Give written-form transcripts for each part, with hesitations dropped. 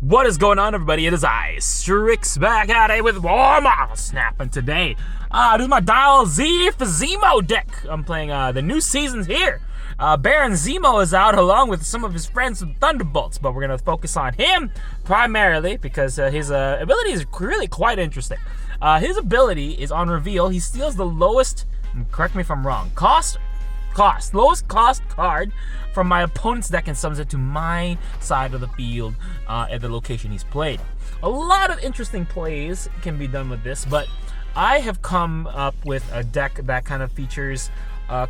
What is going on, everybody? It is I, Strix, back at it with more Marvel Snap, and today, this is my Dial Z for Zemo deck. I'm playing the new seasons here. Baron Zemo is out along with some of his friends from Thunderbolts, but we're gonna focus on him primarily because his ability is really quite interesting. His ability is on reveal. He steals the lowest, correct me if I'm wrong, lowest cost card from my opponent's deck and summons it to my side of the field at the location he's played. A lot of interesting plays can be done with this, but I have come up with a deck that kind of features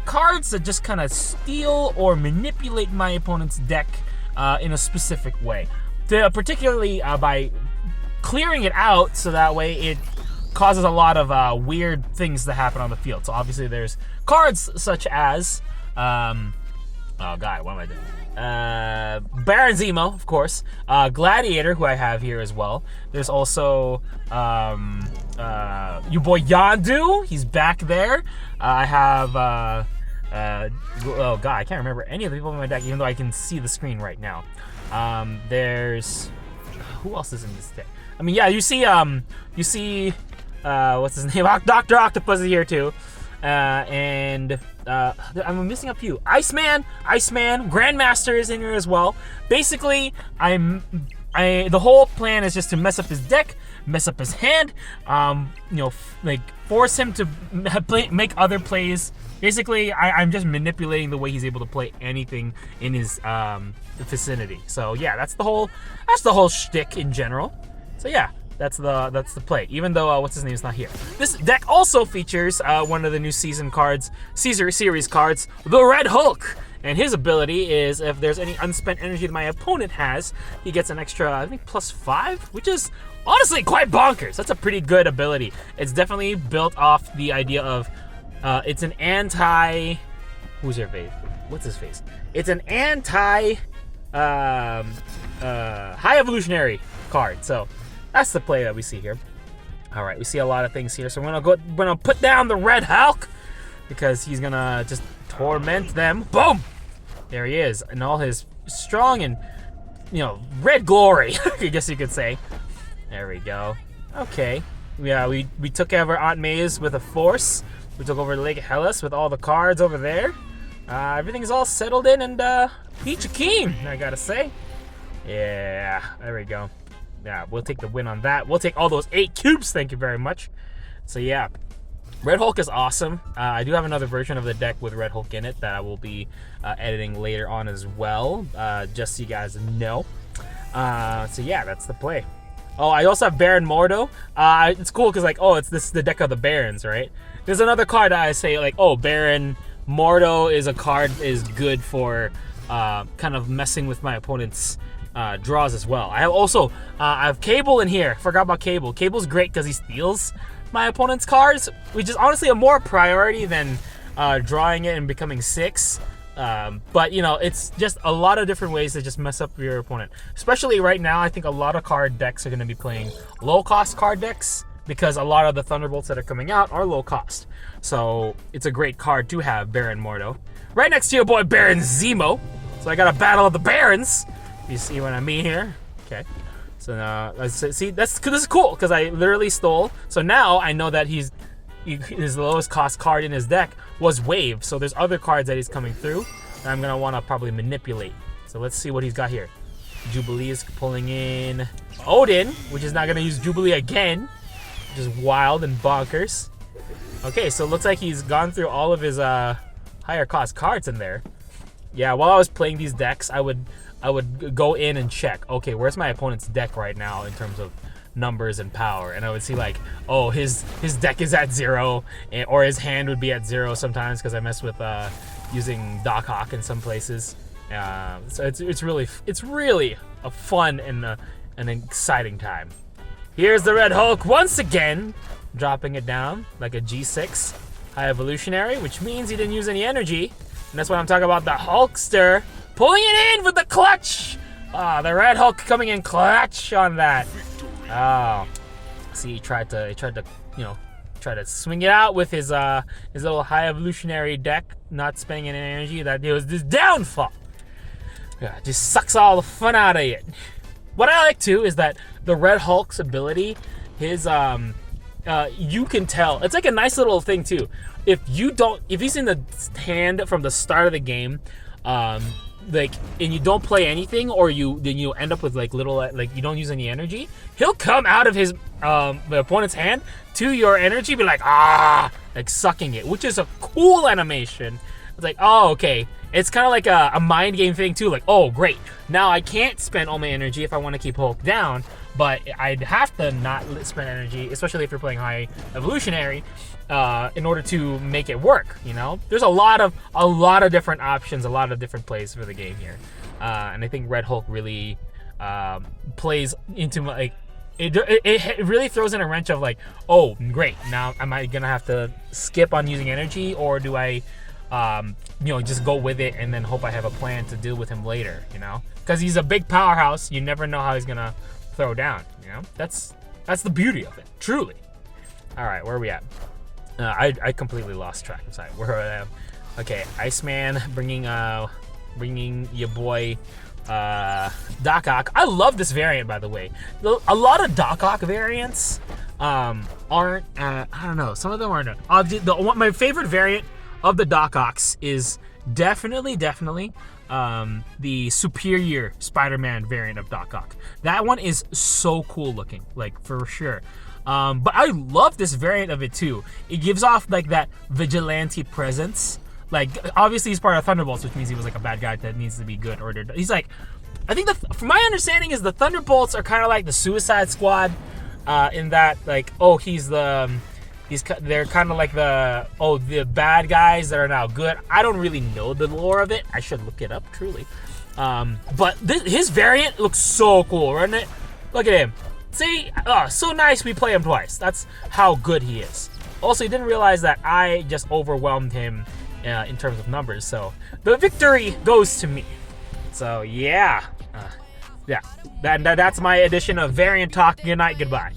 cards that just kind of steal or manipulate my opponent's deck in a specific way. Particularly by clearing it out so that way it causes a lot of weird things to happen on the field. So obviously there's cards such as, oh god, what am I doing? Baron Zemo, of course. Gladiator, who I have here as well. There's also your boy Yondu. He's back there. I have oh god, I can't remember any of the people in my deck, even though I can see the screen right now. There's who else is in this deck? I mean, yeah, you see what's his name? Dr. Octopus is here too. And I'm missing a few. Iceman, Grandmaster is in here as well. Basically, the whole plan is just to mess up his deck, mess up his hand, like force him to make other plays. Basically, I'm just manipulating the way he's able to play anything in his vicinity. So yeah, that's the whole shtick in general. So yeah. That's the play, even though what's his name is not here. This deck also features one of the new series cards, the Red Hulk. And his ability is if there's any unspent energy that my opponent has, he gets an extra, I think, +5, which is honestly quite bonkers. That's a pretty good ability. It's definitely built off the idea of it's an anti, who's your face? What's his face? It's an anti high evolutionary card. So that's the play that we see here. All right, we see a lot of things here. So we're gonna put down the Red Hulk because he's gonna just torment them. Boom! There he is, in all his strong and red glory, I guess you could say. There we go. Okay, yeah, we took over Aunt May's with a force. We took over Lake Hellas with all the cards over there. Everything's all settled in and peachy keen, I gotta say. Yeah, there we go. Yeah, we'll take the win on that. We'll take all those 8 cubes, thank you very much. So yeah, Red Hulk is awesome. I do have another version of the deck with Red Hulk in it that I will be editing later on as well, just so you guys know. So yeah, that's the play. Oh, I also have Baron Mordo. It's cool because this is the deck of the Barons, right? There's another card that I say Baron Mordo is a card is good for kind of messing with my opponent's draws as well. I have Cable in here. Forgot about Cable. Cable's great because he steals my opponent's cards, which is honestly a more priority than drawing it and becoming 6. But it's just a lot of different ways to just mess up your opponent. Especially right now, I think a lot of card decks are going to be playing low-cost card decks because a lot of the Thunderbolts that are coming out are low-cost. So it's a great card to have, Baron Mordo. Right next to your boy Baron Zemo. So I got a battle of the Barons. You see what I mean here? Okay. So now, see, this is cool because I literally stole. So now I know that his lowest cost card in his deck was Wave. So there's other cards that he's coming through that I'm gonna want to probably manipulate. So let's see what he's got here. Jubilee is pulling in Odin, which is not gonna use Jubilee again, which is wild and bonkers. Okay, so it looks like he's gone through all of his higher cost cards in there. Yeah, while I was playing these decks, I would go in and check, okay, where's my opponent's deck right now in terms of numbers and power? And I would see oh, his deck is at 0, or his hand would be at 0 sometimes because I mess with using Doc Hawk in some places. So it's really a fun and an exciting time. Here's the Red Hulk once again, dropping it down like a G6 high evolutionary, which means he didn't use any energy. And that's why I'm talking about the Hulkster pulling it in with the clutch. The Red Hulk coming in clutch on that. Oh, see, he tried to try to swing it out with his little high evolutionary deck, not spending any energy. That it was this downfall. Yeah, just sucks all the fun out of it. What I like too is that the Red Hulk's ability, his you can tell it's like a nice little thing too. If he's in the hand from the start of the game, like, and you don't play anything, or then you end up with like little, like, you don't use any energy, he'll come out of his the opponent's hand to your energy, be like, like sucking it, which is a cool animation. It's like, oh, okay. It's kind of like a mind game thing too. Like, oh, great. Now I can't spend all my energy if I want to keep Hulk down, but I'd have to not spend energy, especially if you're playing high evolutionary, in order to make it work. You know, there's a lot of different options, a lot of different plays for the game here, and I think Red Hulk really plays into my, like, it really throws in a wrench of like, oh, great. Now am I gonna have to skip on using energy, or do I just go with it and then hope I have a plan to deal with him later, because he's a big powerhouse. You never know how he's gonna throw down, that's the beauty of it, truly. All right, where are we at? I completely lost track. I'm sorry, where I am. Okay, Iceman bringing your boy Doc Ock. I love this variant, by the way. A lot of Doc Ock variants aren't I don't know, some of them aren't. My favorite variant of the Doc Ocks is definitely the superior Spider-Man variant of Doc Ock. That one is so cool looking, like, for sure. But I love this variant of it too. It gives off like that vigilante presence. Like, obviously he's part of Thunderbolts, which means he was like a bad guy that needs to be good ordered. He's like, I think from my understanding is the Thunderbolts are kind of like the Suicide Squad, in that, like, oh, they're kind of like the bad guys that are now good. I don't really know the lore of it. I should look it up, truly. But his variant looks so cool, doesn't it? Look at him. See? So nice we play him twice. That's how good he is. Also, he didn't realize that I just overwhelmed him in terms of numbers. So the victory goes to me. So yeah. That's my edition of Variant Talk. Good night, goodbye.